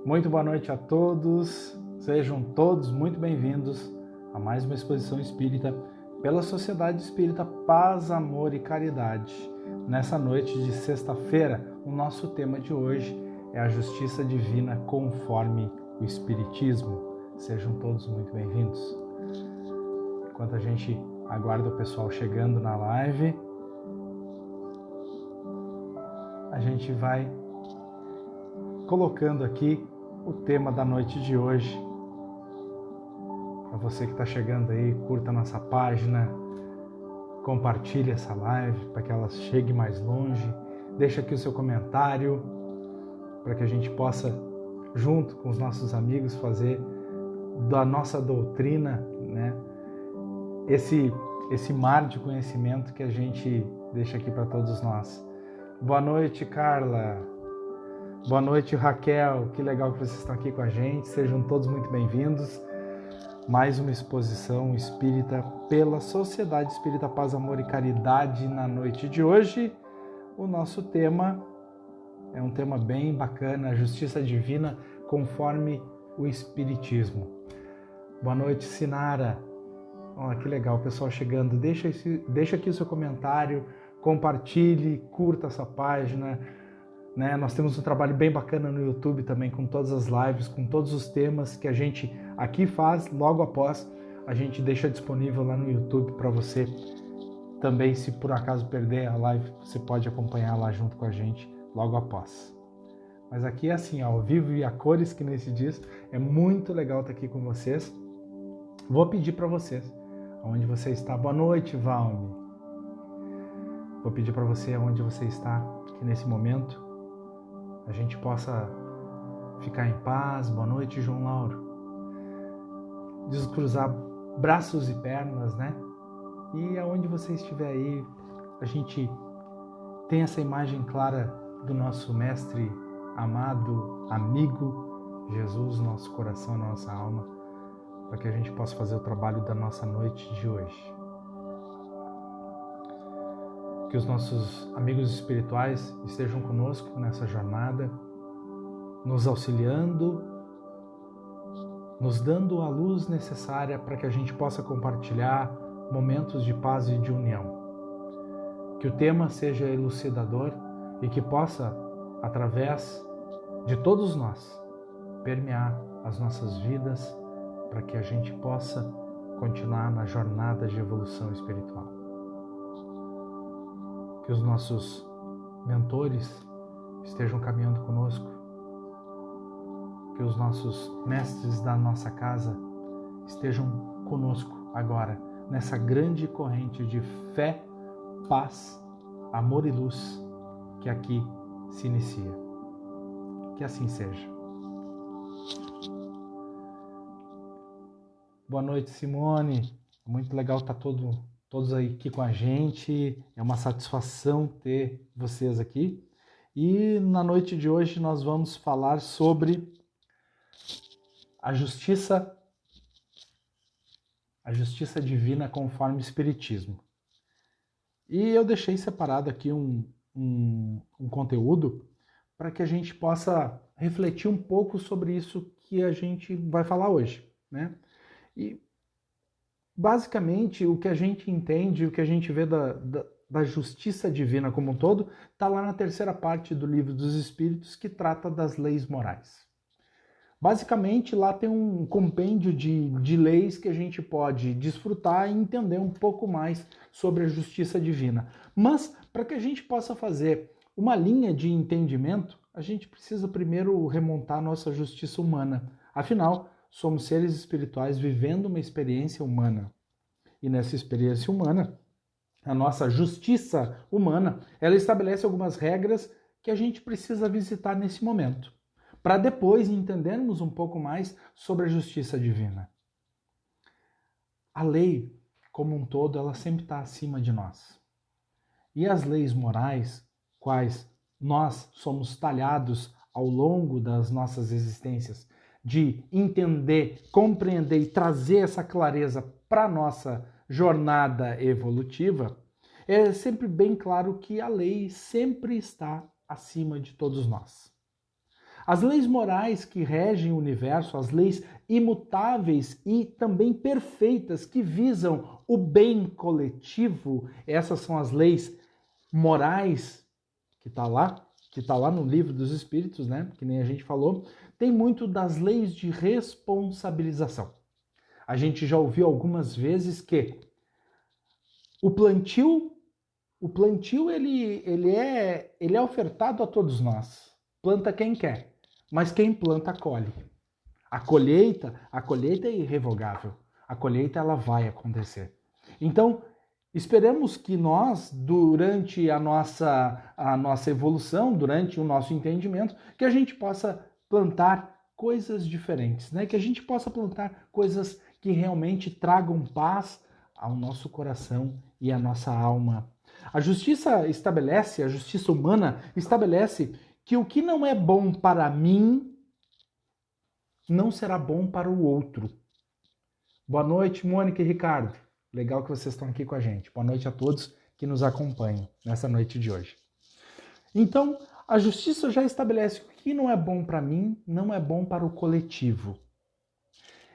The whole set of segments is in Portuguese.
Muito boa noite a todos, sejam todos muito bem-vindos a mais uma exposição espírita pela Sociedade Espírita Paz, Amor e Caridade. Nessa noite de sexta-feira, o nosso tema de hoje é a Justiça Divina conforme o Espiritismo. Sejam todos muito bem-vindos. Enquanto a gente aguarda o pessoal chegando na live, a gente vai colocando aqui o tema da noite de hoje. Para você que está chegando aí, curta a nossa página, compartilhe essa live para que ela chegue mais longe, deixa aqui o seu comentário para que a gente possa, junto com os nossos amigos, fazer da nossa doutrina, né, esse mar de conhecimento que a gente deixa aqui para todos nós. Boa noite, Carla. Boa noite, Raquel. Que legal que vocês estão aqui com a gente. Sejam todos muito bem-vindos. Mais uma exposição espírita pela Sociedade Espírita Paz, Amor e Caridade. Na noite de hoje, o nosso tema é um tema bem bacana, a Justiça Divina conforme o Espiritismo. Boa noite, Sinara. Olha que legal, o pessoal chegando. Deixa aqui o seu comentário, compartilhe, curta essa página. Né? Nós temos um trabalho bem bacana no YouTube também, com todas as lives, com todos os temas que a gente aqui faz, logo após a gente deixa disponível lá no YouTube para você também, se por acaso perder a live, você pode acompanhar lá junto com a gente logo após. Mas aqui é assim, ao vivo e a cores, que nesse diz, é muito legal estar aqui com vocês. Vou pedir para vocês, onde você está, boa noite, Valme. Vou pedir para você, onde você está, que nesse momento a gente possa ficar em paz. Boa noite, João Lauro. Descruzar braços e pernas, né? E aonde você estiver aí, a gente tem essa imagem clara do nosso mestre amado, amigo, Jesus, nosso coração, nossa alma, para que a gente possa fazer o trabalho da nossa noite de hoje. Que os nossos amigos espirituais estejam conosco nessa jornada, nos auxiliando, nos dando a luz necessária para que a gente possa compartilhar momentos de paz e de união. Que o tema seja elucidador e que possa, através de todos nós, permear as nossas vidas para que a gente possa continuar na jornada de evolução espiritual. Que os nossos mentores estejam caminhando conosco, que os nossos mestres da nossa casa estejam conosco agora, nessa grande corrente de fé, paz, amor e luz que aqui se inicia. Que assim seja. Boa noite, Simone. Muito legal estar todos aqui com a gente, é uma satisfação ter vocês aqui. E na noite de hoje nós vamos falar sobre a justiça divina conforme o Espiritismo. E eu deixei separado aqui um conteúdo para que a gente possa refletir um pouco sobre isso que a gente vai falar hoje, né? E basicamente, o que a gente entende, o que a gente vê da justiça divina como um todo, está lá na terceira parte do Livro dos Espíritos, que trata das leis morais. Basicamente, lá tem um compêndio de leis que a gente pode desfrutar e entender um pouco mais sobre a justiça divina. Mas, para que a gente possa fazer uma linha de entendimento, a gente precisa primeiro remontar a nossa justiça humana. Afinal, somos seres espirituais vivendo uma experiência humana. E nessa experiência humana, a nossa justiça humana, ela estabelece algumas regras que a gente precisa visitar nesse momento, para depois entendermos um pouco mais sobre a justiça divina. A lei, como um todo, ela sempre está acima de nós. E as leis morais, quais nós somos talhados ao longo das nossas existências, de entender, compreender e trazer essa clareza para a nossa jornada evolutiva, é sempre bem claro que a lei sempre está acima de todos nós. As leis morais que regem o universo, as leis imutáveis e também perfeitas que visam o bem coletivo, essas são as leis morais que está lá no livro dos Espíritos, né? Que nem a gente falou, tem muito das leis de responsabilização. A gente já ouviu algumas vezes que o plantio ele é ofertado a todos nós. Planta quem quer, mas quem planta colhe. A colheita é irrevogável. A colheita ela vai acontecer. Então, esperamos que nós, durante a nossa evolução, durante o nosso entendimento, que a gente possa plantar coisas diferentes, né? Que a gente possa plantar coisas que realmente tragam paz ao nosso coração e à nossa alma. A justiça humana estabelece que o que não é bom para mim não será bom para o outro. Boa noite, Mônica e Ricardo. Legal que vocês estão aqui com a gente. Boa noite a todos que nos acompanham nessa noite de hoje. Então, a justiça já estabelece que o que não é bom para mim não é bom para o coletivo.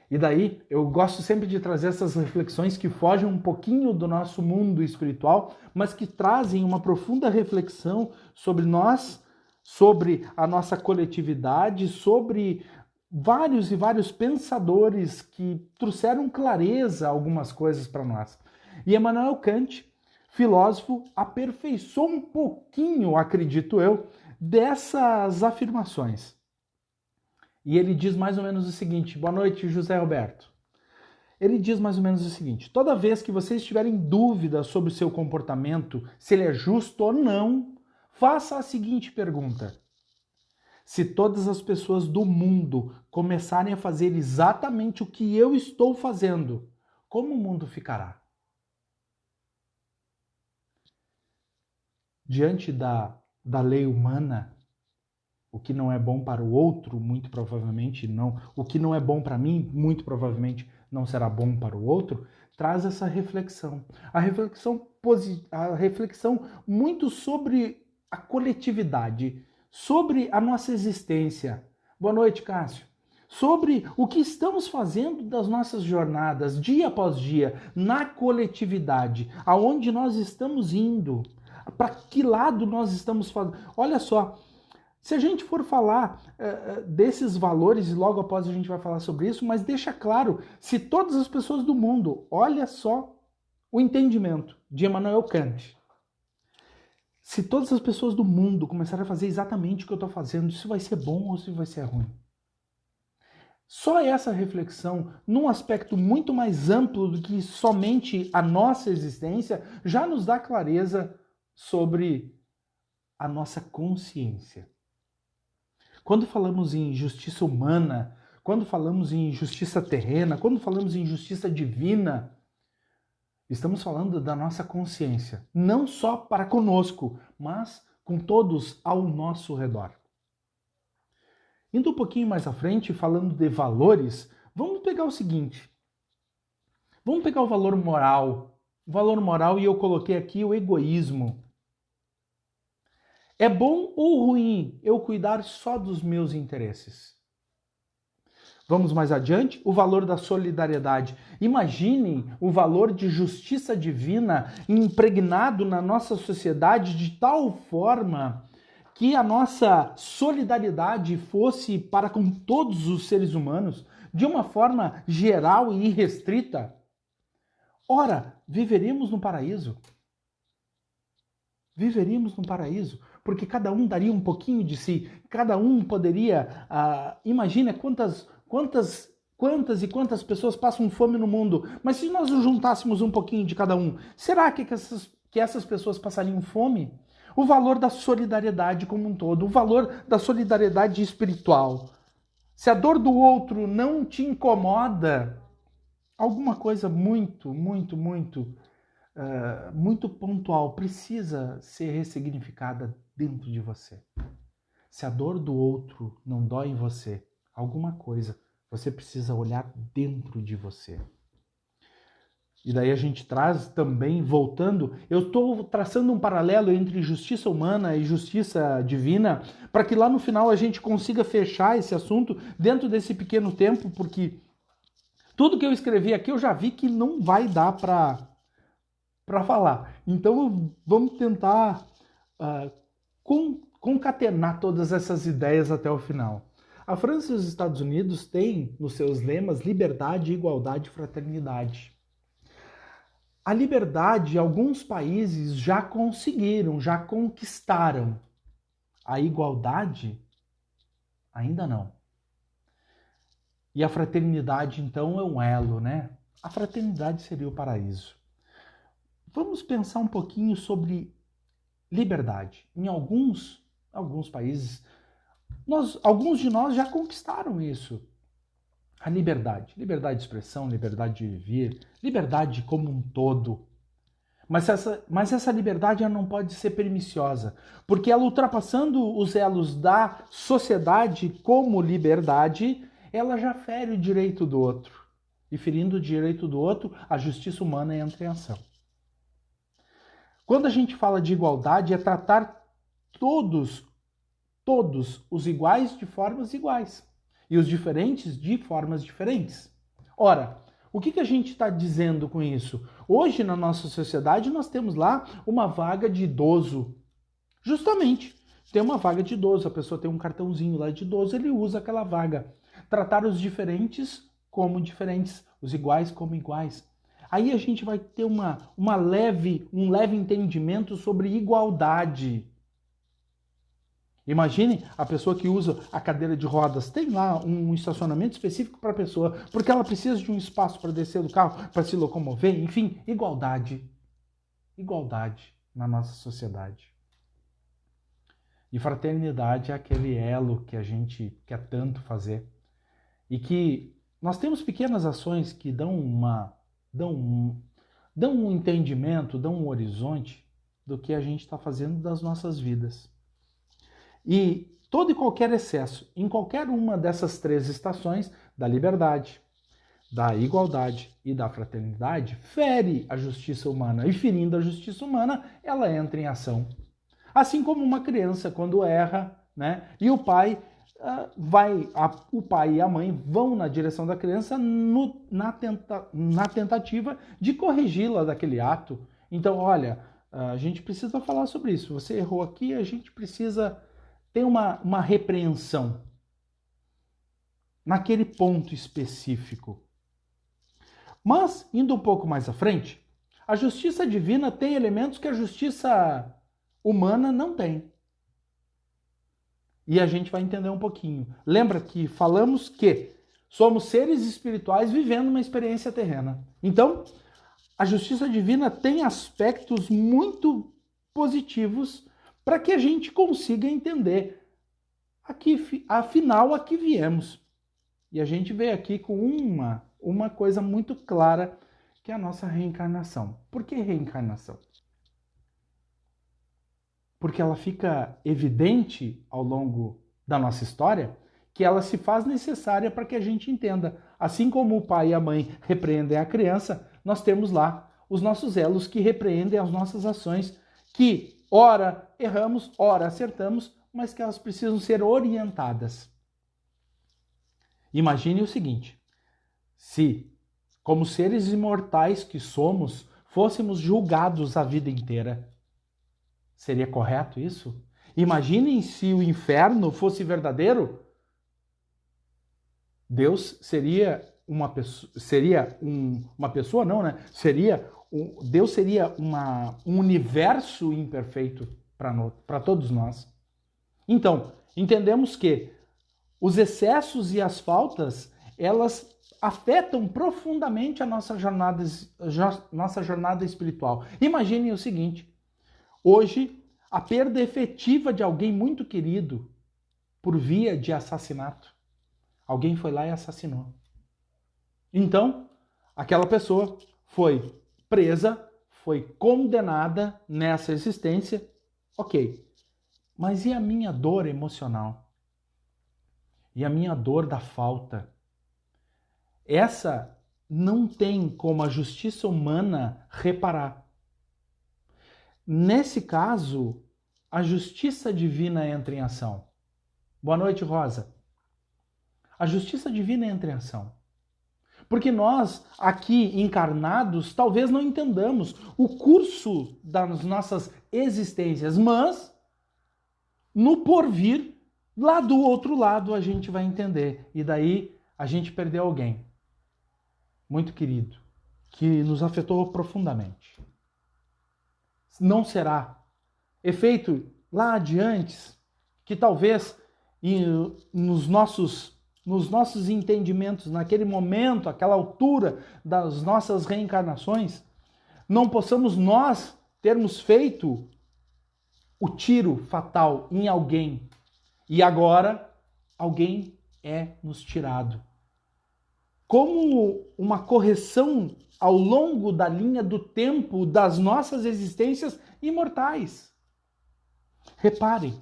E daí, eu gosto sempre de trazer essas reflexões que fogem um pouquinho do nosso mundo espiritual, mas que trazem uma profunda reflexão sobre nós, sobre a nossa coletividade, sobre vários e vários pensadores que trouxeram clareza a algumas coisas para nós. E Immanuel Kant, filósofo, aperfeiçoou um pouquinho, acredito eu, dessas afirmações. E ele diz mais ou menos o seguinte, boa noite, José Roberto. Ele diz mais ou menos o seguinte, toda vez que vocês tiverem dúvida sobre o seu comportamento, se ele é justo ou não, faça a seguinte pergunta. Se todas as pessoas do mundo começarem a fazer exatamente o que eu estou fazendo, como o mundo ficará? Diante da lei humana, o que não é bom para o outro, muito provavelmente não. O que não é bom para mim, muito provavelmente não será bom para o outro. Traz essa reflexão. A reflexão muito sobre a coletividade, sobre a nossa existência. Boa noite, Cássio. Sobre o que estamos fazendo das nossas jornadas, dia após dia, na coletividade, aonde nós estamos indo, para que lado nós estamos fazendo. Olha só, se a gente for falar desses valores, e logo após a gente vai falar sobre isso, mas deixa claro, se todas as pessoas do mundo, olha só o entendimento de Immanuel Kant, se todas as pessoas do mundo começarem a fazer exatamente o que eu estou fazendo, isso vai ser bom ou isso vai ser ruim? Só essa reflexão, num aspecto muito mais amplo do que somente a nossa existência, já nos dá clareza sobre a nossa consciência. Quando falamos em justiça humana, quando falamos em justiça terrena, quando falamos em justiça divina, estamos falando da nossa consciência, não só para conosco, mas com todos ao nosso redor. Indo um pouquinho mais à frente, falando de valores, vamos pegar o seguinte. Vamos pegar o valor moral. O valor moral, e eu coloquei aqui o egoísmo. É bom ou ruim eu cuidar só dos meus interesses? Vamos mais adiante, o valor da solidariedade. Imaginem o valor de justiça divina impregnado na nossa sociedade de tal forma que a nossa solidariedade fosse para com todos os seres humanos de uma forma geral e irrestrita. Ora, viveríamos no paraíso. Viveríamos no paraíso, porque cada um daria um pouquinho de si, cada um poderia... imagina quantas e quantas pessoas passam fome no mundo, mas se nós juntássemos um pouquinho de cada um, será que essas pessoas passariam fome? O valor da solidariedade como um todo, o valor da solidariedade espiritual. Se a dor do outro não te incomoda, alguma coisa muito pontual precisa ser ressignificada dentro de você. Se a dor do outro não dói em você, alguma coisa você precisa olhar dentro de você. E daí a gente traz também, voltando, eu estou traçando um paralelo entre justiça humana e justiça divina, para que lá no final a gente consiga fechar esse assunto dentro desse pequeno tempo, porque tudo que eu escrevi aqui eu já vi que não vai dar para falar. Então vamos tentar concatenar todas essas ideias até o final. A França e os Estados Unidos têm nos seus lemas liberdade, igualdade e fraternidade. A liberdade, alguns países já conseguiram, já conquistaram. A igualdade, ainda não. E a fraternidade, então, é um elo, né? A fraternidade seria o paraíso. Vamos pensar um pouquinho sobre liberdade. Em alguns países, alguns de nós já conquistaram isso. A liberdade de expressão, liberdade de viver, liberdade como um todo. Mas essa liberdade ela não pode ser perniciosa, porque ela ultrapassando os elos da sociedade como liberdade, ela já fere o direito do outro. E ferindo o direito do outro, a justiça humana entra em ação. Quando a gente fala de igualdade, é tratar todos os iguais de formas iguais e os diferentes de formas diferentes. Ora, o que a gente está dizendo com isso? Hoje, na nossa sociedade, nós temos lá uma vaga de idoso. Justamente, tem uma vaga de idoso, a pessoa tem um cartãozinho lá de idoso, ele usa aquela vaga. Tratar os diferentes como diferentes, os iguais como iguais. Aí a gente vai ter um leve entendimento sobre igualdade. Imagine a pessoa que usa a cadeira de rodas, tem lá um estacionamento específico para a pessoa, porque ela precisa de um espaço para descer do carro, para se locomover, enfim, igualdade. Igualdade na nossa sociedade. E fraternidade é aquele elo que a gente quer tanto fazer. E que nós temos pequenas ações que dão um entendimento, dão um horizonte do que a gente está fazendo das nossas vidas. E todo e qualquer excesso em qualquer uma dessas três estações, da liberdade, da igualdade e da fraternidade, fere a justiça humana. E ferindo a justiça humana, ela entra em ação. Assim como uma criança, quando erra, né? E o pai o pai e a mãe vão na direção da criança na tentativa de corrigi-la daquele ato. Então, olha, a gente precisa falar sobre isso. Você errou aqui, a gente precisa ter uma repreensão naquele ponto específico. Mas, indo um pouco mais à frente, a justiça divina tem elementos que a justiça humana não tem. E a gente vai entender um pouquinho. Lembra que falamos que somos seres espirituais vivendo uma experiência terrena. Então, a justiça divina tem aspectos muito positivos para que a gente consiga entender afinal a que viemos. E a gente veio aqui com uma coisa muito clara, que é a nossa reencarnação. Por que reencarnação? Porque ela fica evidente ao longo da nossa história que ela se faz necessária para que a gente entenda. Assim como o pai e a mãe repreendem a criança, nós temos lá os nossos elos que repreendem as nossas ações, que ora erramos, ora acertamos, mas que elas precisam ser orientadas. Imagine o seguinte: se, como seres imortais que somos, fôssemos julgados a vida inteira, seria correto isso? Imaginem se o inferno fosse verdadeiro. Deus seria uma pessoa, Deus seria um universo imperfeito para todos nós. Então, entendemos que os excessos e as faltas, elas afetam profundamente a nossa jornada espiritual. Imaginem o seguinte: hoje, a perda efetiva de alguém muito querido por via de assassinato. Alguém foi lá e assassinou. Então, aquela pessoa foi presa, foi condenada nessa existência. Ok. Mas e a minha dor emocional? E a minha dor da falta? Essa não tem como a justiça humana reparar. Nesse caso, a justiça divina entra em ação. Boa noite, Rosa. A justiça divina entra em ação. Porque nós, aqui encarnados, talvez não entendamos o curso das nossas existências, mas no porvir, lá do outro lado, a gente vai entender. E daí a gente perdeu alguém muito querido, que nos afetou profundamente. Não será efeito lá adiante, que talvez nos nossos entendimentos, naquele momento, aquela altura das nossas reencarnações, não possamos nós termos feito o tiro fatal em alguém e agora alguém é nos tirado. Como uma correção ao longo da linha do tempo das nossas existências imortais. Reparem,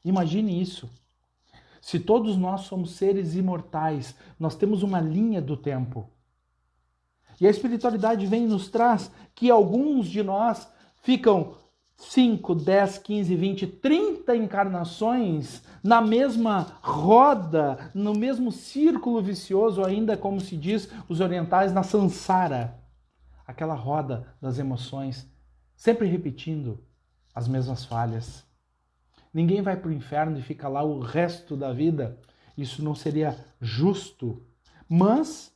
imagine isso. Se todos nós somos seres imortais, nós temos uma linha do tempo. E a espiritualidade vem e nos traz que alguns de nós ficam 5, 10, 15, 20, 30 encarnações na mesma roda, no mesmo círculo vicioso, ainda como se diz os orientais, na samsara. Aquela roda das emoções, sempre repetindo as mesmas falhas. Ninguém vai para o inferno e fica lá o resto da vida. Isso não seria justo. Mas,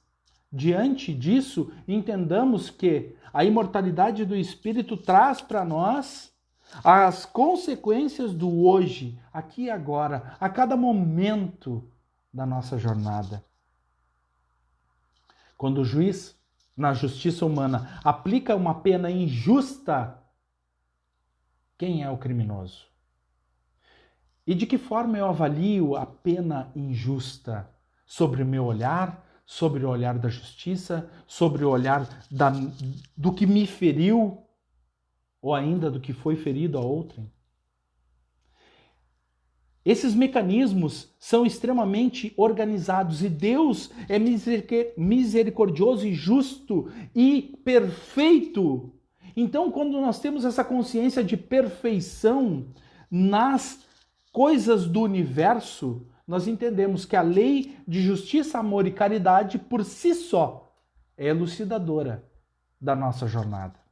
diante disso, entendamos que a imortalidade do espírito traz para nós as consequências do hoje, aqui e agora, a cada momento da nossa jornada. Quando o juiz, na justiça humana, aplica uma pena injusta, quem é o criminoso? E de que forma eu avalio a pena injusta? Sobre o meu olhar, sobre o olhar da justiça, sobre o olhar do que me feriu, ou ainda do que foi ferido a outrem? Esses mecanismos são extremamente organizados e Deus é misericordioso e justo e perfeito. Então, quando nós temos essa consciência de perfeição nas coisas do universo, nós entendemos que a lei de justiça, amor e caridade por si só é elucidadora da nossa jornada.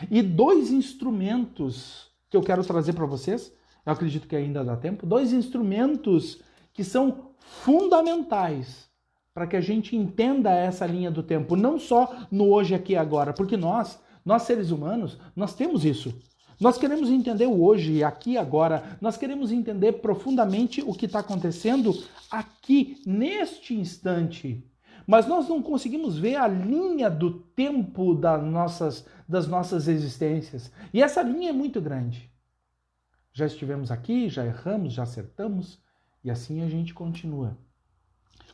E dois instrumentos que eu quero trazer para vocês, eu acredito que ainda dá tempo, dois instrumentos que são fundamentais para que a gente entenda essa linha do tempo, não só no hoje, aqui e agora, porque nós seres humanos, nós temos isso. Nós queremos entender o hoje, aqui e agora, nós queremos entender profundamente o que está acontecendo aqui, neste instante. Mas nós não conseguimos ver a linha do tempo das nossas existências. E essa linha é muito grande. Já estivemos aqui, já erramos, já acertamos, e assim a gente continua.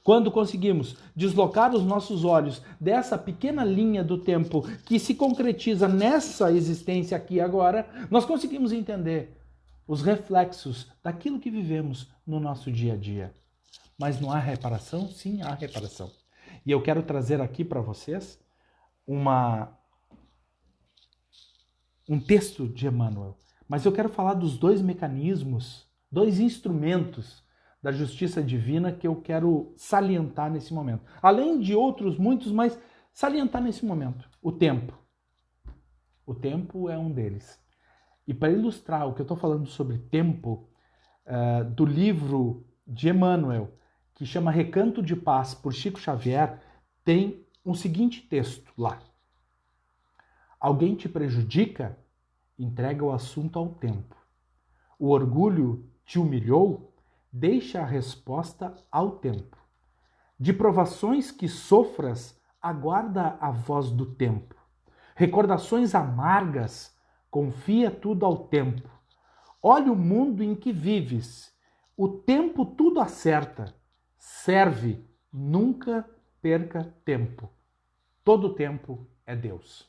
Quando conseguimos deslocar os nossos olhos dessa pequena linha do tempo que se concretiza nessa existência aqui e agora, nós conseguimos entender os reflexos daquilo que vivemos no nosso dia a dia. Mas não há reparação? Sim, há reparação. E eu quero trazer aqui para vocês um texto de Emmanuel. Mas eu quero falar dos dois mecanismos, dois instrumentos da justiça divina que eu quero salientar nesse momento. Além de outros muitos, mas salientar nesse momento. O tempo. O tempo é um deles. E para ilustrar o que eu estou falando sobre tempo, do livro de Emmanuel, que chama Recanto de Paz, por Chico Xavier, tem um seguinte texto lá. Alguém te prejudica? Entrega o assunto ao tempo. O orgulho te humilhou? Deixa a resposta ao tempo. De provações que sofras, aguarda a voz do tempo. Recordações amargas, confia tudo ao tempo. Olha o mundo em que vives. O tempo tudo acerta. Serve, nunca perca tempo. Todo tempo é Deus.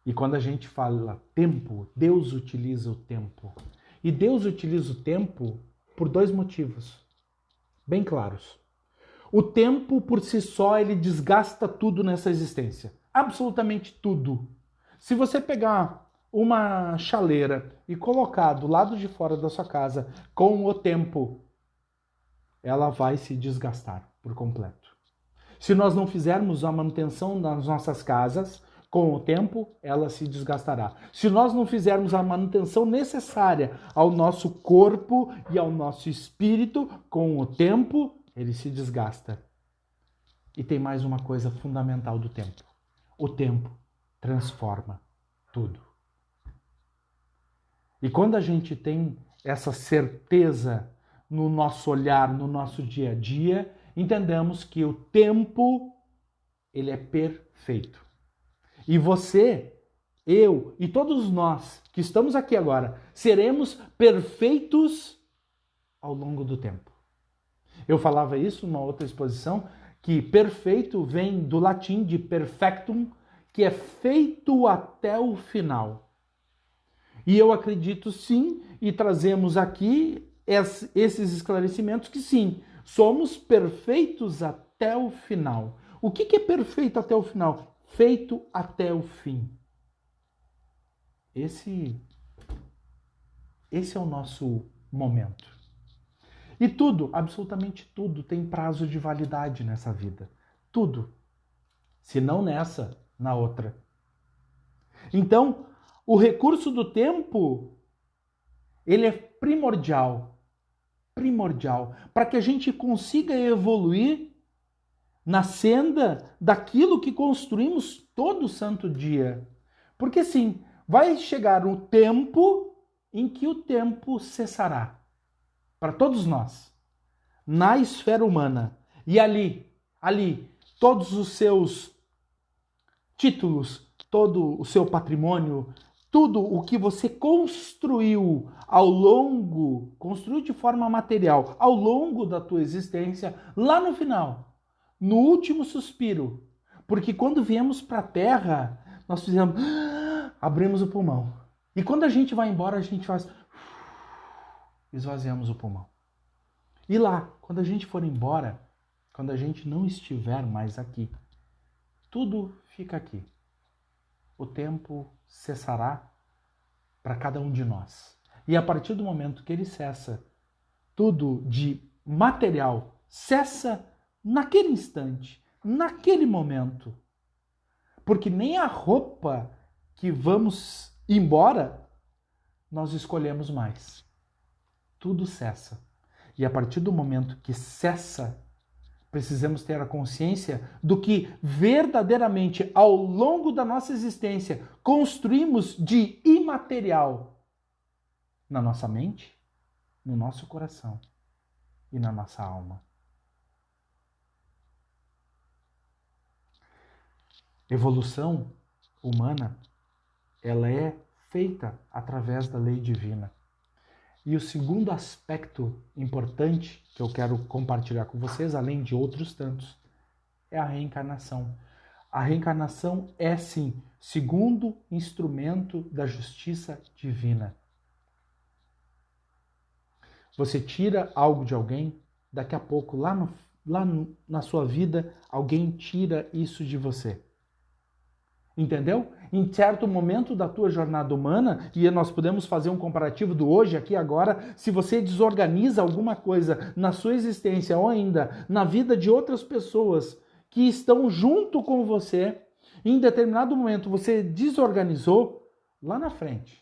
E quando a gente fala tempo, Deus utiliza o tempo. E Deus utiliza o tempo por dois motivos bem claros. O tempo por si só, ele desgasta tudo nessa existência. Absolutamente tudo. Se você pegar uma chaleira e colocar do lado de fora da sua casa com o tempo, ela vai se desgastar por completo. Se nós não fizermos a manutenção das nossas casas, com o tempo, ela se desgastará. Se nós não fizermos a manutenção necessária ao nosso corpo e ao nosso espírito, com o tempo, ele se desgasta. E tem mais uma coisa fundamental do tempo. O tempo transforma tudo. E quando a gente tem essa certeza no nosso olhar, no nosso dia a dia, entendemos que o tempo, ele é perfeito. E você, eu e todos nós que estamos aqui agora, seremos perfeitos ao longo do tempo. Eu falava isso numa outra exposição, que perfeito vem do latim de perfectum, que é feito até o final. E eu acredito sim, e trazemos aqui esses esclarecimentos que sim, somos perfeitos até o final. O que é perfeito até o final? Feito até o fim. Esse é o nosso momento. E tudo, absolutamente tudo, tem prazo de validade nessa vida. Tudo. Se não nessa, na outra. Então, o recurso do tempo, ele é primordial. Primordial. Para que a gente consiga evoluir na senda daquilo que construímos todo santo dia. Porque sim, vai chegar o tempo em que o tempo cessará. Para todos nós. Na esfera humana. E ali, todos os seus títulos, todo o seu patrimônio, tudo o que você construiu construiu de forma material, ao longo da tua existência, lá no final, no último suspiro. Porque quando viemos para a Terra, nós abrimos o pulmão. E quando a gente vai embora, a gente faz, esvaziamos o pulmão. E lá, quando a gente for embora, quando a gente não estiver mais aqui, tudo fica aqui. O tempo cessará para cada um de nós. E a partir do momento que ele cessa, tudo de material cessa naquele instante, naquele momento. Porque nem a roupa que vamos embora, nós escolhemos mais. Tudo cessa. E a partir do momento que cessa, precisamos ter a consciência do que verdadeiramente ao longo da nossa existência construímos de imaterial na nossa mente, no nosso coração e na nossa alma. Evolução humana, ela é feita através da lei divina. E o segundo aspecto importante que eu quero compartilhar com vocês, além de outros tantos, é a reencarnação. A reencarnação é, sim, segundo instrumento da justiça divina. Você tira algo de alguém, daqui a pouco, na sua vida, alguém tira isso de você. Entendeu? Em certo momento da tua jornada humana, e nós podemos fazer um comparativo do hoje, aqui agora, se você desorganiza alguma coisa na sua existência ou ainda na vida de outras pessoas que estão junto com você, em determinado momento você desorganizou, lá na frente,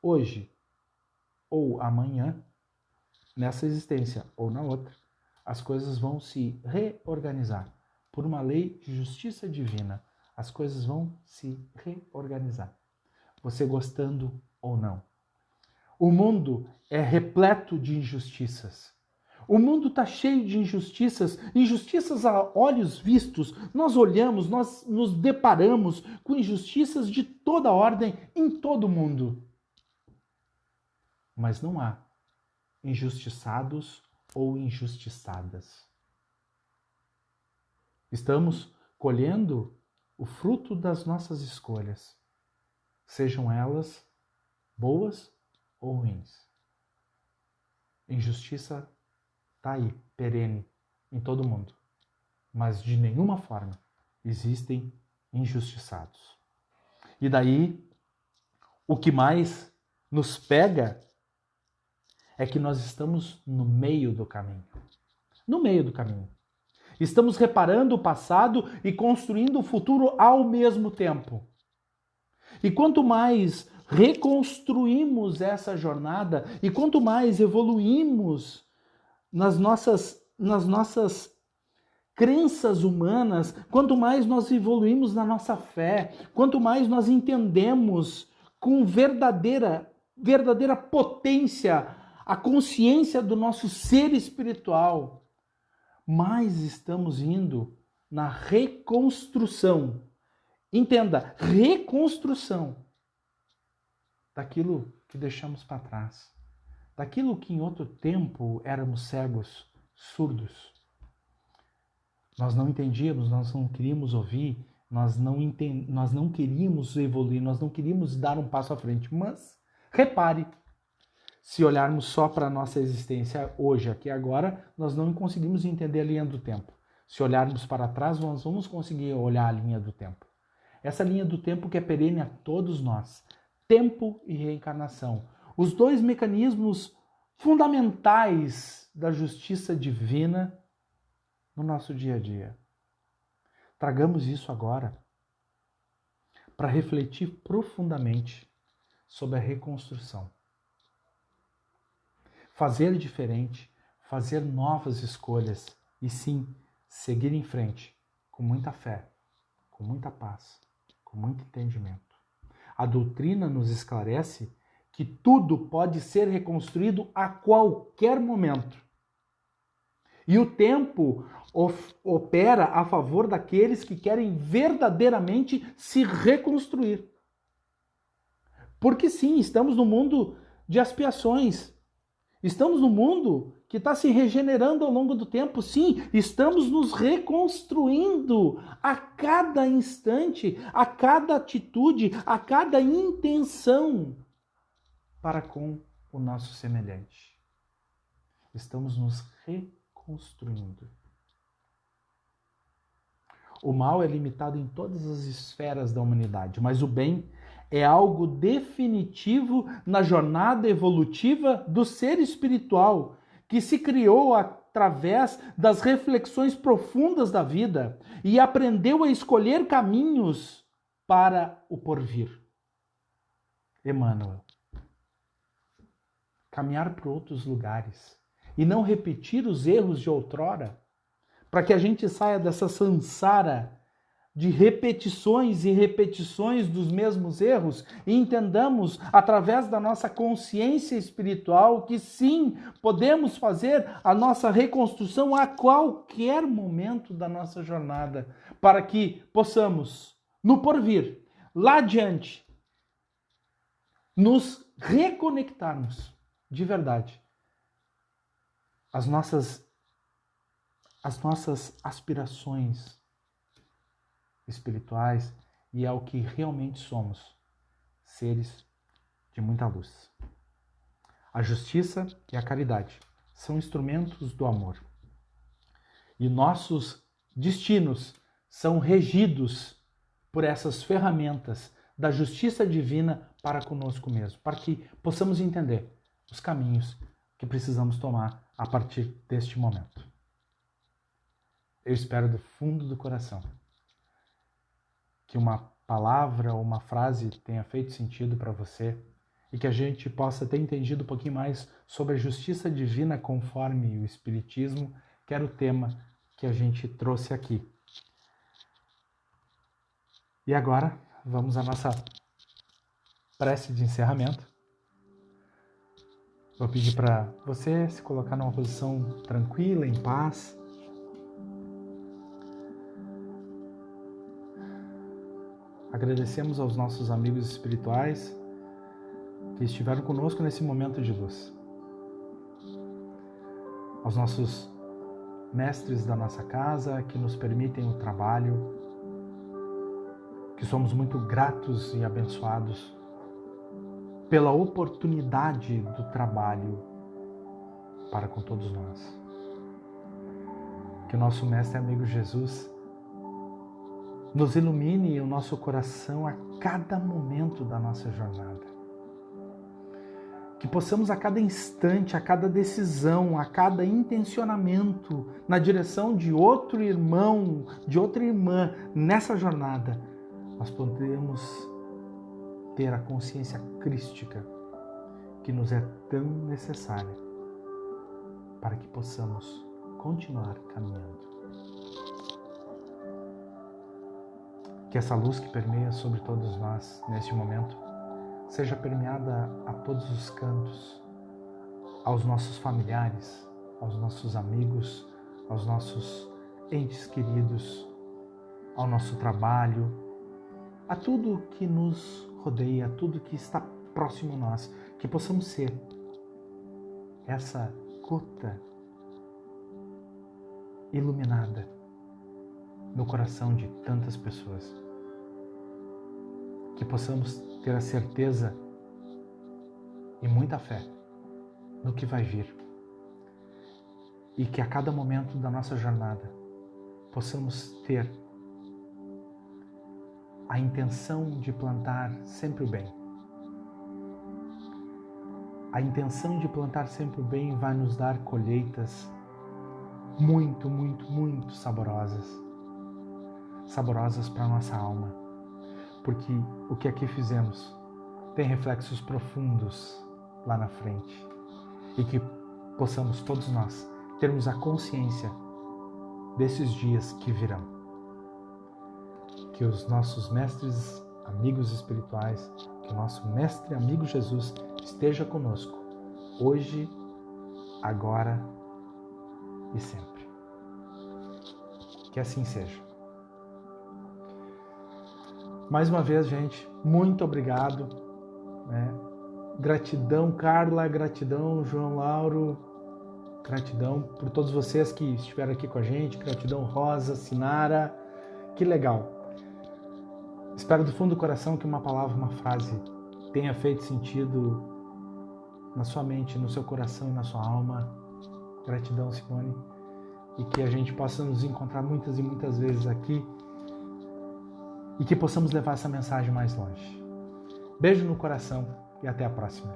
hoje ou amanhã, nessa existência ou na outra, as coisas vão se reorganizar por uma lei de justiça divina. As coisas vão se reorganizar, você gostando ou não. O mundo é repleto de injustiças. O mundo está cheio de injustiças, injustiças a olhos vistos. Nós olhamos, nós nos deparamos com injustiças de toda ordem em todo o mundo. Mas não há injustiçados ou injustiçadas. Estamos colhendo o fruto das nossas escolhas, sejam elas boas ou ruins. Injustiça está aí, perene, em todo mundo, mas de nenhuma forma existem injustiçados. E daí, o que mais nos pega é que nós estamos no meio do caminho. No meio do caminho. Estamos reparando o passado e construindo o futuro ao mesmo tempo. E quanto mais reconstruímos essa jornada e quanto mais evoluímos nas nossas crenças humanas, quanto mais nós evoluímos na nossa fé, quanto mais nós entendemos com verdadeira potência a consciência do nosso ser espiritual, mais estamos indo na reconstrução. Entenda, reconstrução daquilo que deixamos para trás, daquilo que em outro tempo éramos cegos, surdos. Nós não entendíamos, nós não queríamos ouvir, nós não queríamos evoluir, nós não queríamos dar um passo à frente. Mas, repare, se olharmos só para a nossa existência hoje, aqui e agora, nós não conseguimos entender a linha do tempo. Se olharmos para trás, nós vamos conseguir olhar a linha do tempo. Essa linha do tempo que é perene a todos nós. Tempo e reencarnação. Os dois mecanismos fundamentais da justiça divina no nosso dia a dia. Tragamos isso agora para refletir profundamente sobre a reconstrução. Fazer diferente, fazer novas escolhas e sim, seguir em frente com muita fé, com muita paz, com muito entendimento. A doutrina nos esclarece que tudo pode ser reconstruído a qualquer momento. E o tempo opera a favor daqueles que querem verdadeiramente se reconstruir. Porque sim, estamos no mundo de expiações. Estamos no mundo que está se regenerando ao longo do tempo. Sim, estamos nos reconstruindo a cada instante, a cada atitude, a cada intenção para com o nosso semelhante. Estamos nos reconstruindo. O mal é limitado em todas as esferas da humanidade, mas o bem é algo definitivo na jornada evolutiva do ser espiritual, que se criou através das reflexões profundas da vida e aprendeu a escolher caminhos para o porvir. Emmanuel. Caminhar para outros lugares e não repetir os erros de outrora, para que a gente saia dessa sansara de repetições e repetições dos mesmos erros e entendamos, através da nossa consciência espiritual, que sim, podemos fazer a nossa reconstrução a qualquer momento da nossa jornada, para que possamos, no porvir, lá adiante, nos reconectarmos de verdade às nossas aspirações espirituais e ao que realmente somos, seres de muita luz. A justiça e a caridade são instrumentos do amor. E nossos destinos são regidos por essas ferramentas da justiça divina para conosco mesmo, para que possamos entender os caminhos que precisamos tomar a partir deste momento. Eu espero do fundo do coração que uma palavra ou uma frase tenha feito sentido para você e que a gente possa ter entendido um pouquinho mais sobre a justiça divina conforme o Espiritismo, que era o tema que a gente trouxe aqui. E agora, vamos à nossa prece de encerramento. Vou pedir para você se colocar numa posição tranquila, em paz. Agradecemos aos nossos amigos espirituais que estiveram conosco nesse momento de luz. Aos nossos mestres da nossa casa que nos permitem o trabalho, que somos muito gratos e abençoados pela oportunidade do trabalho para com todos nós. que o nosso mestre e amigo Jesus nos ilumine o nosso coração a cada momento da nossa jornada. Que possamos a cada instante, a cada decisão, a cada intencionamento na direção de outro irmão, de outra irmã nessa jornada, nós podemos ter a consciência crística que nos é tão necessária para que possamos continuar caminhando. Que essa luz que permeia sobre todos nós neste momento seja permeada a todos os cantos, aos nossos familiares, aos nossos amigos, aos nossos entes queridos, ao nosso trabalho, a tudo que nos rodeia, a tudo que está próximo a nós, que possamos ser essa gota iluminada no coração de tantas pessoas. Que possamos ter a certeza e muita fé no que vai vir. E que a cada momento da nossa jornada possamos ter a intenção de plantar sempre o bem. A intenção de plantar sempre o bem vai nos dar colheitas muito, muito, muito saborosas. Saborosas para a nossa alma. Porque o que aqui fizemos tem reflexos profundos lá na frente. E que possamos todos nós termos a consciência desses dias que virão. Que os nossos mestres, amigos espirituais, que o nosso mestre amigo Jesus esteja conosco, hoje, agora e sempre. Que assim seja. Mais uma vez, gente, muito obrigado. Gratidão, Carla, gratidão, João Lauro, gratidão por todos vocês que estiveram aqui com a gente, gratidão, Rosa, Sinara, que legal. Espero do fundo do coração que uma palavra, uma frase tenha feito sentido na sua mente, no seu coração e na sua alma. Gratidão, Simone, e que a gente possa nos encontrar muitas e muitas vezes aqui e que possamos levar essa mensagem mais longe. Beijo no coração e até a próxima.